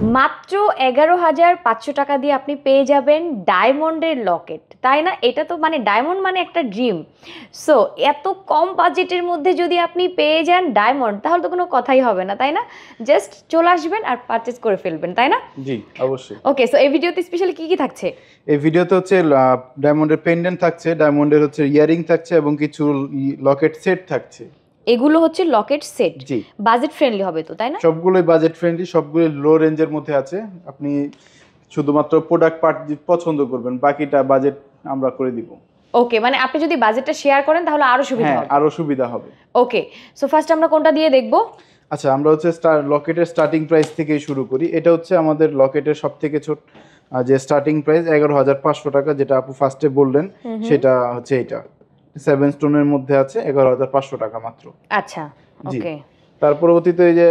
মাত্র 11,500 টাকা দিয়ে আপনি পেয়ে যাবেন ডায়মন্ডের লকেট, তাই না? এটা তো মানে ডায়মন্ড মানে একটা ড্রিম। সো এত কম বাজেটের মধ্যে যদি আপনি পেয়ে যান ডায়মন্ড, তাহলে তো কোনো কথাই হবে না, তাই না? জাস্ট চলে আসবেন আর পারচেজ করে ফেলবেন, তাই না? জি অবশ্যই। ওকে, সো এই ভিডিওতে স্পেশালি কি কি থাকছে? এই ভিডিওতে হচ্ছে ডায়মন্ডের পেন্ডেন্ট থাকছে, ডায়মন্ডের হচ্ছে ইয়ারিং থাকছে এবং কিছু লকেট সেট থাকছে। এগুলো হচ্ছে লকেট সেট। জি, বাজেট ফ্রেন্ডলি হবে তো, তাই না? সবগুলোই বাজেট ফ্রেন্ডলি, সবগুলোই লো রেঞ্জের মধ্যে আছে। আপনি শুধুমাত্র প্রোডাক্ট পার্ট পছন্দ করবেন, বাকিটা বাজেট আমরা করে দিব। ওকে, মানে আপনি যদি বাজেটটা শেয়ার করেন তাহলে আরো সুবিধা হ্যাঁ, হবে। আরো সুবিধা হবে। ওকে, সো ফার্স্ট আমরা কোনটা দিয়ে দেখব? আচ্ছা, আমরা হচ্ছে লকেটের স্টার্টিং প্রাইস থেকে শুরু করি। এটা হচ্ছে আমাদের লকেটের সব থেকে ছোট যে স্টার্টিং প্রাইস 11,500 টাকা, যেটা আপু ফার্স্টে বললেন, সেটা হচ্ছে এটা 7 স্টোনের মধ্যে আছে, 11,500 টাকা মাত্র। আচ্ছা, জি। ওকে। তার পরবর্তীতে এই যে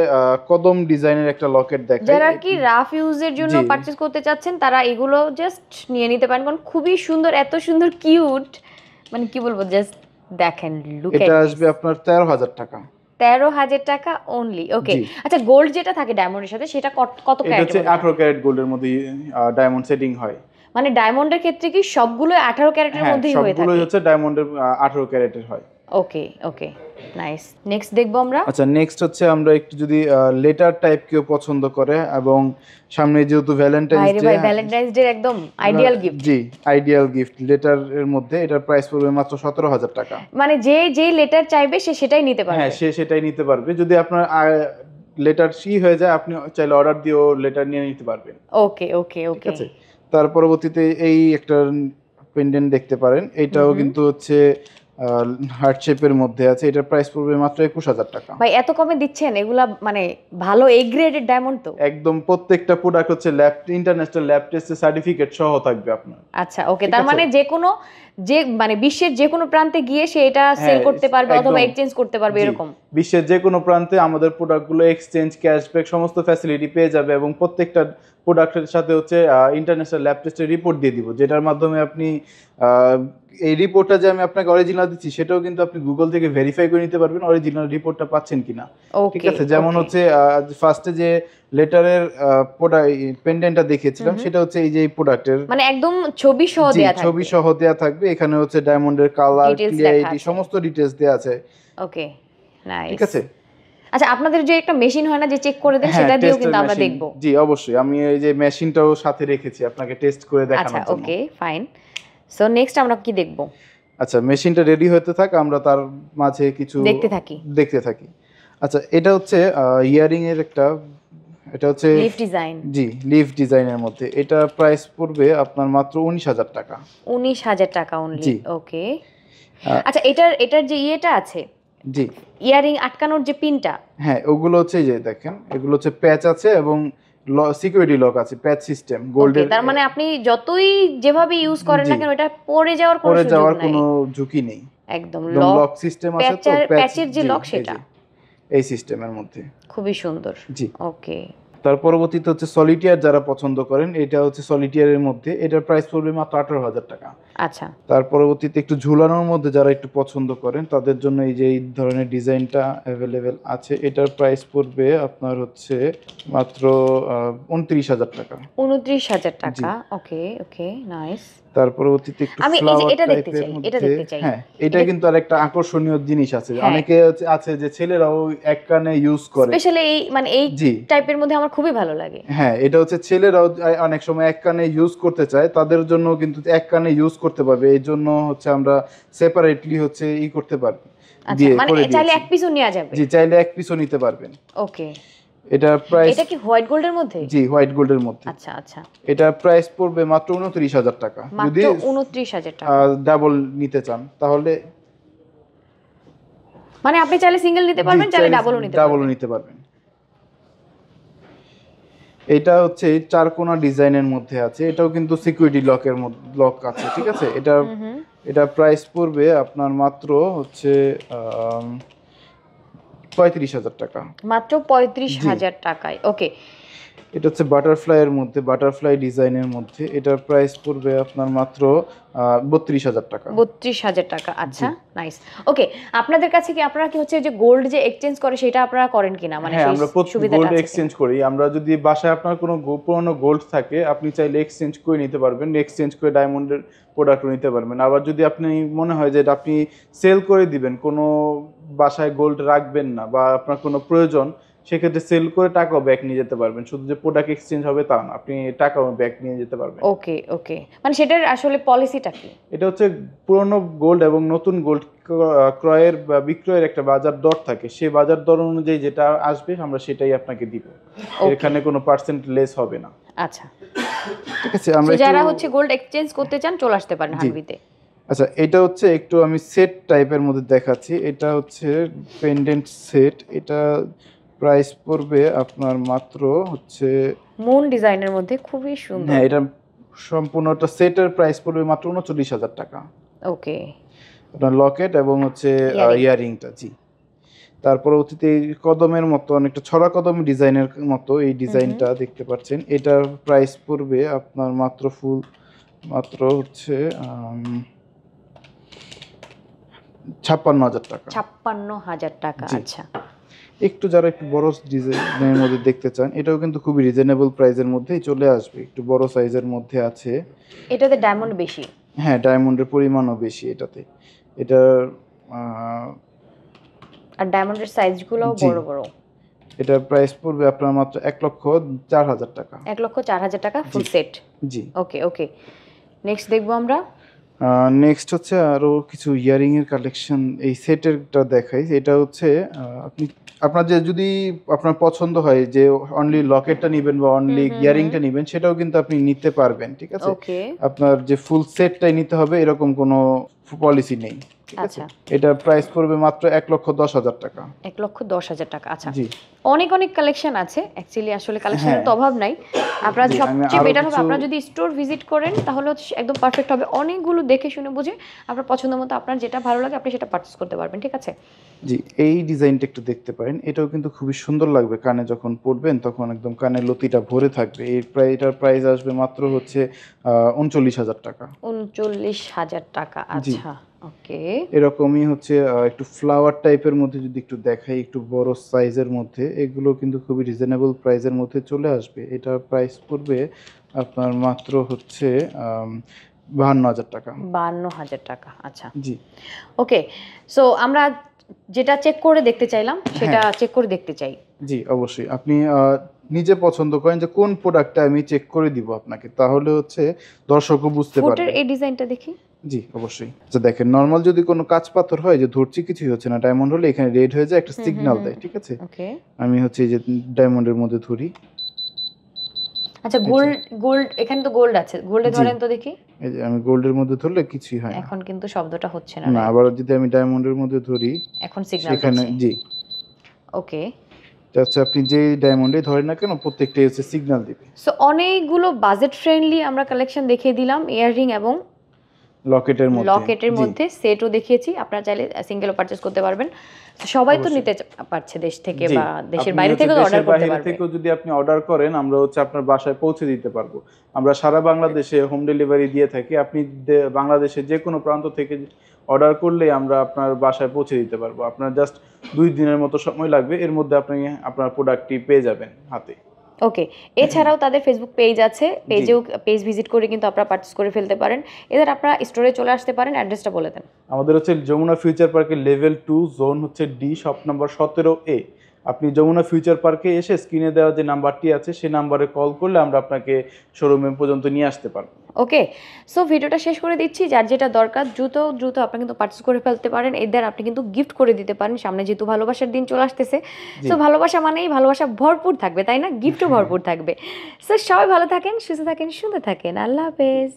কদম ডিজাইনের একটা লকেট দেখাই। যারা কি রাফ ইউজের জন্য জি। পারচেজ করতে চাচ্ছেন তারা এগুলো জাস্ট নিয়ে নিতে পারেন, কারণ খুবই সুন্দর, এত সুন্দর কিউট, মানে কি বলবো, জাস্ট দেখেন, লুক এটা আসবে আপনার 13,000 টাকা। 13,000 টাকা অনলি। ওকে, জি। আচ্ছা, গোল্ড যেটা থাকে ডায়মন্ডের সাথে সেটা কত এটা ক্যারেটের হচ্ছে মধ্যে? 18 ক্যারেট গোল্ডের মধ্যে ডায়মন্ড সেটিং হয়। মানে ডায়মন্ডের ক্ষেত্রে কি সবগুলো 18 ক্যারেটের হ্যাঁ, মধ্যেই হয়ে সবগুলোই থাকে? হচ্ছে ডায়মন্ডের 18 ক্যারেটের হয়। ওকে ওকে, নাইস। নেক্সট দেখবো আমরা। আচ্ছা, নেক্সট হচ্ছে আমরা একটু যদি লেটার টাইপ কেউ পছন্দ করে, এবং সামনে যেহেতু ভ্যালেন্টাইন্স ভাইরে ডে, ভাই, ভ্যালেন্টাইন্স ডে একদম আইডিয়াল গিফট। জি, আইডিয়াল গিফট। লেটার এর মধ্যে এটার প্রাইস পড়বে মাত্র 17,000 টাকা। মানে যে যে লেটার চাইবে সে সেটাই নিতে পারবে। হ্যাঁ, সে সেটাই নিতে পারবে। যদি আপনার লেটার সি হয়ে যায়, আপনি চাইলে অর্ডার দিয়েও লেটার নিয়ে নিতে পারবেন। ওকে ওকে ঠিক ওকে। আছে। তার পরবর্তীতে এই একটা পেন্ডেন্ট দেখতে পারেন, এটাও কিন্তু হচ্ছে হার্ট শেপের মধ্যে আছে। এটার প্রাইস পড়বে মাত্র 21,000 টাকা। ভাই এত কমে দিচ্ছেন? এগুলা মানে ভালো এ গ্রেডের ডায়মন্ড তো। একদম প্রত্যেকটা প্রোডাক্ট হচ্ছে ইন্টারন্যাশনাল ল্যাব টেস্টের সার্টিফিকেট সহ থাকবে আপনার। আচ্ছা, ওকে, তার মানে যে কোনো মানে বিশ্বের যে কোনো প্রান্তে গিয়ে সে এটা সেল করতে পারবে অথবা এক্সচেঞ্জ করতে পারবে, এরকম? বিশ্বের যে কোনো প্রান্তে আমাদের প্রোডাক্টগুলো এক্সচেঞ্জ, ক্যাশব্যাক সমস্ত ফ্যাসিলিটি পেয়ে যাবে, এবং প্রত্যেকটা প্রোডাক্টের সাথে হচ্ছে ইন্টারন্যাশনাল ল্যাব টেস্টের রিপোর্ট দিয়ে দিব, যেটার মাধ্যমে আপনি এই রিপোর্টটা যে আমি আপনাকে অরিজিনাল দিচ্ছি, সেটাও কিন্তু আপনি গুগল থেকে ভেরিফাই করে নিতে পারবেন অরিজিনাল রিপোর্টটা পাচ্ছেন কিনা। ঠিক আছে। যেমন হচ্ছে ফার্স্টে যে লেটারের পেন্ডেন্টটা দেখিয়েছিলাম, সেটা হচ্ছে এই যে এই প্রোডাক্টের মানে একদম ছবি সহ দেয়া থাকবে। ছবি সহ দেয়া থাকবে। এখানে হচ্ছে ডায়মন্ডের কালার, ক্লিয়ারিটি, সমস্ত ডিটেইলস দেয়া আছে। ওকে, নাইস। ঠিক আছে। আচ্ছা, আপনাদের যে একটা মেশিন হয় না যে চেক করে দেন, সেটা দিয়েও কিন্তু আমরা দেখব। জি অবশ্যই, আমি এই যে মেশিনটাও সাথে রেখেছি আপনাকে টেস্ট করে দেখানোর জন্য। আচ্ছা, ওকে, ফাইন। সো নেক্সট আমরা কি দেখব? আচ্ছা, মেশিনটা রেডি হতে থাক, আমরা তার মাঝে কিছু দেখতে থাকি। আচ্ছা, এটা হচ্ছে ইয়ারিং এর একটা, এটা হচ্ছে লিফ ডিজাইন। জি, লিফ ডিজাইনের মধ্যে। এটা প্রাইস পড়বে আপনার মাত্র 19,000 টাকা। 19,000 টাকা অনলি। ওকে। আচ্ছা, এটার যে ইয়েটা আছে, জি, ইয়ারিং আটকানোর যে পিনটা, হ্যাঁ, ওগুলো হচ্ছে এই যে দেখেন, এগুলো হচ্ছে প্যাচ আছে এবং সিকিউরিটি লক আছে, প্যাচ সিস্টেম গোল্ডের। তার মানে আপনি যতই যেভাবে ইউজ করেন না কেন, এটা পড়ে যাওয়ার কোনো ঝুঁকি নেই। একদম লক সিস্টেম আছে, তো প্যাচের যে লক সেটা এই সিস্টেমের মধ্যে খুবই সুন্দর। জি। ওকে। তার পরবর্তীতে হচ্ছে সলিটিয়ার, যারা পছন্দ করেন, এটা হচ্ছে সলিটিয়ারের মধ্যে। এটার প্রাইস পড়বে মাত্র 18,000 টাকা। আচ্ছা। তার পরবর্তীতে একটু ঝুলানোর মধ্যে যারা একটু পছন্দ করেন, তাদের জন্য এই যে এই ধরনের ডিজাইনটা অ্যাভেলেবেল আছে। এটার প্রাইস পড়বে আপনার হচ্ছে মাত্র 29,000 টাকা। 29,000 টাকা। ওকে ওকে, নাইস। তার পরবর্তীতে একটু ফ্লাওয়ার টাইপের মধ্যে, হ্যাঁ, এটা কিন্তু আরেকটা আকর্ষণীয় জিনিস আছে। অনেকে আছে যে ছেলেরাও এক কানে ইউজ করে, স্পেশালি এই মানে এই টাইপের মধ্যে আমার খুবই ভালো লাগে। হ্যাঁ, এটা হচ্ছে ছেলেরাও অনেক সময় এক কানে ইউজ করতে চায়, তাদের জন্য কিন্তু এক কানে ইউজ করতে পারবে। এই জন্য হচ্ছে আমরা সেপারেটলি হচ্ছে করতে পারবো, দিয়ে মানে চাইলে এক পিসও নেওয়া যাবে। জি, চাইলে এক পিসও নিতে পারবেন। ওকে। এটা প্রাইস, এটা কি হোয়াইট গোল্ডের মধ্যে? জি, হোয়াইট গোল্ডের মধ্যে। আচ্ছা আচ্ছা। এটা প্রাইস পড়বে মাত্র 29,000 টাকা। যদি 29,000 টাকা ডাবল নিতে চান, তাহলে মানে আপনি চাইলে সিঙ্গেল নিতে পারবেন, চাইলে ডাবলও নিতে পারবেন। এটা হচ্ছে চারকোনা ডিজাইনের মধ্যে আছে। এটাও কিন্তু সিকিউরিটি লকের মধ্যে লক আছে। ঠিক আছে। এটা প্রাইস পড়বে আপনার মাত্র হচ্ছে 35,000 টাকা। মাত্র 35,000 টাকায়। ওকে, এটা হচ্ছে বাটারফ্লাইয়ের মধ্যে, বাটারফ্লাই ডিজাইনের মধ্যে, এটার প্রাইস পড়বে আপনার মাত্র 32,000 টাকা। 32,000 টাকা। আচ্ছা, নাইস। ওকে, আপনাদের কাছে কি আপনারা কি হচ্ছে যে গোল্ড যে এক্সচেঞ্জ করে সেটা আপনারা করেন কিনা, মানে হ্যাঁ, সেই আমরা সুবিধাটা গোল্ড আছে এক্সচেঞ্জ করি। আমরা যদি বাসায় আপনার কোনো পুরনো গোল্ড থাকে, আপনি চাইলে এক্সচেঞ্জ করে নিতে পারবেন, এক্সচেঞ্জ করে ডায়মন্ডের প্রোডাক্টও নিতে পারবেন। আবার যদি আপনি মনে হয় যে এটা আপনি সেল করে দিবেন, কোনো বাসায় গোল্ড রাখবেন না বা আপনার কোনো প্রয়োজন, সেক্ষেত্রে সেল করে টাকাও ব্যাক নিয়ে যেতে পারবেন। শুধু যে প্রোডাক্ট এক্সচেঞ্জ হবে তা না, আপনি টাকাও ব্যাক নিয়ে যেতে পারবেন। ওকে ওকে, মানে সেটার আসলে পলিসিটা কি? এটা হচ্ছে পুরনো গোল্ড এবং নতুন গোল্ড ক্রয়ের বা বিক্রয়ের একটা বাজার দর থাকে, সেই বাজার দর অনুযায়ী যেটা আসবে আমরা সেটাই আপনাকে দিব। এখানে কোনো পার্সেন্ট লেস হবে না। আচ্ছা, ঠিক আছে, আমরা যারা হচ্ছে গোল্ড এক্সচেঞ্জ করতে চান চলে আসতে পারেন হানবিতে। আচ্ছা, এটা হচ্ছে একটু আমি সেট টাইপের মধ্যে দেখাচ্ছি। এটা হচ্ছে পেন্ডেন্ট সেট। এটা প্রাইস পড়বে আপনার মাত্র হচ্ছে মুন ডিজাইনের মধ্যে, খুবই সুন্দর। হ্যাঁ, এটা সম্পূর্ণটা সেটের প্রাইস পড়বে মাত্র 39,000 টাকা। ওকে, আপনার লকেট এবং হচ্ছে ইয়ারিংটা। জি, তার পরবর্তীতে এই কদমের মতো অনেকটা ছড়া কদম ডিজাইনের মতো এই ডিজাইনটা দেখতে পাচ্ছেন। এটার প্রাইস পড়বে আপনার মাত্র হচ্ছে 56,000 টাকা। 56,000 টাকা। আচ্ছা, একটু যারা একটু বড় ডিজাইনের মধ্যে দেখতে চান, এটাও কিন্তু খুবই রিজনেবল প্রাইসের মধ্যেই চলে আসবে, একটু বড় সাইজের মধ্যে আছে। এটাতে ডায়মন্ড বেশি? হ্যাঁ, ডায়মন্ডের পরিমাণও বেশি এটাতে। এটার আর ডায়মন্ডের সাইজগুলোও বড় বড়। এটার প্রাইস পড়বে আপনার মাত্র 1,04,000 টাকা। 1,04,000 টাকা ফুল সেট। জি, ওকে ওকে, নেক্সট দেখবো আমরা। নেক্সট হচ্ছে আরো কিছু ইয়ারিং এর কালেকশন, এই সেটেরটা দেখাই। এটা হচ্ছে আপনার যে যদি আপনার পছন্দ হয় যে অনলি লকেটটা নেবেন বা অনলি ইয়ারিংটা নেবেন, সেটাও কিন্তু আপনি নিতে পারবেন। ঠিক আছে, আপনার যে ফুল সেটটাই নিতে হবে এরকম কোনো পলিসি নেই। আচ্ছা, এটা প্রাইস পড়বে মাত্র 1,10,000 টাকা। 1,10,000 টাকা। আচ্ছা, জি, অনেক অনেক কালেকশন আছে অ্যাকচুয়ালি, আসলে কালেকশনের তো অভাব নাই। আপনারা সবচেয়ে বেটার হবে আপনারা যদি স্টোর ভিজিট করেন, তাহলে হচ্ছে একদম পারফেক্ট হবে। অনেকগুলো দেখে শুনে বুঝে আপনার পছন্দ মতো আপনার যেটা ভালো লাগে আপনি সেটা পারচেজ করতে পারবেন। ঠিক আছে, জি, এই ডিজাইনটা একটু দেখতে পারেন। এটাও কিন্তু খুবই সুন্দর লাগবে, কানে যখন পরবেন তখন একদম কানের লতিটা ভরে থাকবে। এটার প্রাইস আসবে মাত্র হচ্ছে 39,000 টাকা। 39,000 টাকা। আচ্ছা, ওকে, এরকমই হচ্ছে একটু ফ্লাওয়ার টাইপের মধ্যে যদি একটু দেখাই, একটু বড় সাইজের মধ্যে, এগুলো কিন্তু খুবই রিজনেবল প্রাইসের মধ্যে চলে আসবে। এটার প্রাইস পড়বে আপনার মাত্র হচ্ছে 52,000 টাকা। 52,000 টাকা। আচ্ছা, জি, ওকে। সো আমরা যেটা চেক করে দেখতে চাইলাম সেটা চেক করে দেখতে চাই। জি, অবশ্যই। আপনি নিজে পছন্দ করেন যে কোন প্রোডাক্টটা আমি চেক করে দিব আপনাকে, তাহলে হচ্ছে দর্শকও বুঝতে পারবে। ফুটের এই ডিজাইনটা দেখি। জি, অবশ্যই। আচ্ছা, দেখেন, নরমাল যদি কোনো কাঁচ পাথর হয় যে ধরছি কিছুই হচ্ছে না, ডায়মন্ড হলে এখানে রেড হয়ে যায়, একটা সিগন্যাল দেয়। ঠিক আছে, ওকে, আমি হচ্ছে এই যে ডায়মন্ডের মধ্যে ধরি। আচ্ছা, গোল্ড এখানে তো গোল্ড আছে, গোল্ডে ধরেন তো দেখি। এই যে আমি গোল্ডের মধ্যে ধরলে কিছুই হয় না। এখন কিন্তু শব্দটা হচ্ছে না। না, আবার যদি আমি ডায়মন্ডের মধ্যে ধরি, এখন সিগন্যাল সেখানে দিচ্ছে। জি, ওকে, আচ্ছা, আপনি যে ডায়মন্ডে ধরেন না কেন প্রত্যেকটাই হচ্ছে সিগন্যাল দিবে। সো অনেকগুলো বাজেট ফ্রেন্ডলি আমরা কালেকশন দেখিয়ে দিলাম, ইয়াররিং এবং লকেটের মধ্যে সেটও দেখিয়েছি। আপনারা চাইলে সিঙ্গেলও পারচেজ করতে পারবেন। সবাই তো নিতে পারছে দেশ থেকে বা দেশের বাইরে থেকেও অর্ডার করতে পারবে। থেকেও যদি আপনি অর্ডার করেন, আমরা হচ্ছে আপনার বাসায় পৌঁছে দিতে পারবো। আমরা সারা বাংলাদেশে হোম ডেলিভারি দিয়ে থাকি। আপনি বাংলাদেশের যে কোনো প্রান্ত থেকে অর্ডার করলে আমরা আপনার বাসায় পৌঁছে দিতে পারবো। আপনার জাস্ট 2 দিনের মতো সময় লাগবে, এর মধ্যে আপনি আপনার প্রোডাক্টটি পেয়ে যাবেন হাতে। ওকে, এছাড়াও তাদের ফেসবুক পেজ আছে, পেজ ভিজিট করে কিন্তু আপনারা পারচেজ করে ফেলতে পারেন। এদের আপনারা স্টোরে চলে আসতে পারেন। অ্যাড্রেসটা বলে দেন। আমাদের হচ্ছে যমুনা ফিউচার পার্কের লেভেল 2, জোন হচ্ছে ডি, শপ নাম্বার 17A। আপনি যমুনা ফিউচার পার্কে এসে স্ক্রিনে দেওয়া যে নাম্বারটি আছে সেই নাম্বারে কল করলে আমরা আপনাকে শোরুমে পর্যন্ত নিয়ে আসতে পারবো। ওকে, সো ভিডিওটা শেষ করে দিচ্ছি। যার যেটা দরকার দ্রুত আপনি কিন্তু পারচেজ করে ফেলতে পারেন। এদের আপনি কিন্তু গিফট করে দিতে পারেন। সামনে যেহেতু ভালোবাসার দিন চলে আসতেছে, সো ভালোবাসা মানেই ভালোবাসা ভরপুর থাকবে, তাই না? গিফটও ভরপুর থাকবে। সো সবাই ভালো থাকেন, সুস্থ থাকেন, সুন্দর থাকেন। আল্লাহ হাফেজ।